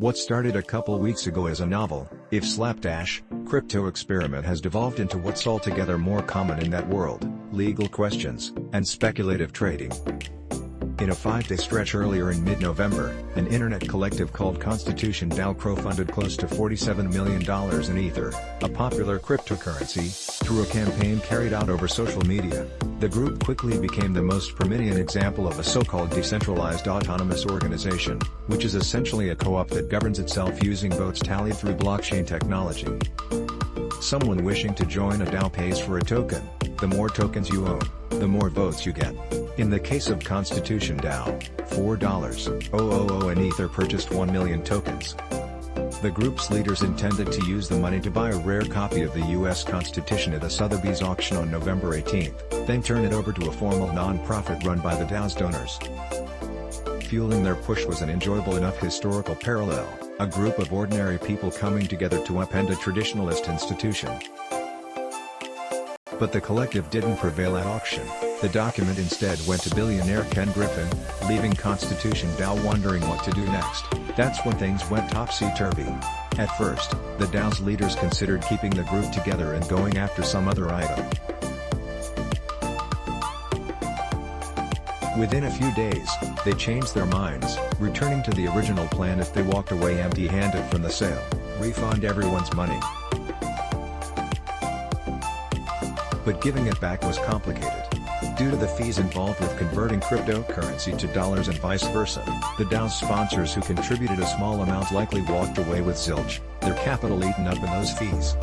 What started a couple weeks ago as a novel, if slapdash, crypto experiment has devolved into what's altogether more common in that world: legal questions and speculative trading. In a 5-day stretch earlier in mid-November, an internet collective called Constitution DAO crowdfunded close to $47 million in Ether, a popular cryptocurrency, through a campaign carried out over social media. The group quickly became the most prominent example of a so-called decentralized autonomous organization, which is essentially a co-op that governs itself using votes tallied through blockchain technology. Someone wishing to join a DAO pays for a token. The more tokens you own, the more votes you get. In the case of Constitution DAO, $4,000 in Ether purchased 1 million tokens. The group's leaders intended to use the money to buy a rare copy of the U.S. Constitution at a Sotheby's auction on November 18, then turn it over to a formal non-profit run by the DAO's donors. Fueling their push was an enjoyable enough historical parallel: a group of ordinary people coming together to upend a traditionalist institution. But the collective didn't prevail at auction. The document instead went to billionaire Ken Griffin, leaving Constitution DAO wondering what to do next. That's when things went topsy-turvy. At first, the DAO's leaders considered keeping the group together and going after some other item. Within a few days, they changed their minds, returning to the original plan if they walked away empty-handed from the sale: refund everyone's money. But giving it back was complicated. Due to the fees involved with converting cryptocurrency to dollars and vice versa, the DAO's sponsors who contributed a small amount likely walked away with zilch, their capital eaten up in those fees.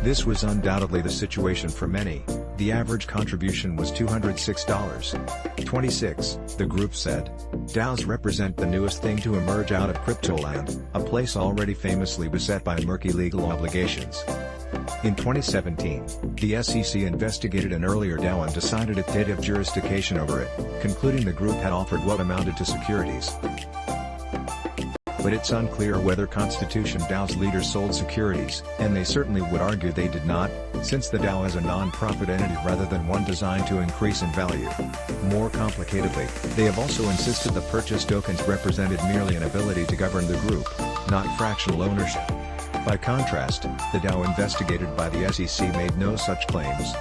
This was undoubtedly the situation for many. The average contribution was $206.26, the group said. DAOs represent the newest thing to emerge out of cryptoland, a place already famously beset by murky legal obligations. In 2017, the SEC investigated an earlier DAO and decided it did have jurisdiction over it, concluding the group had offered what amounted to securities. But it's unclear whether Constitution DAO's leaders sold securities, and they certainly would argue they did not, since the DAO is a non-profit entity rather than one designed to increase in value. More complicatedly, they have also insisted the purchased tokens represented merely an ability to govern the group, not fractional ownership. By contrast, the DAO investigated by the SEC made no such claims.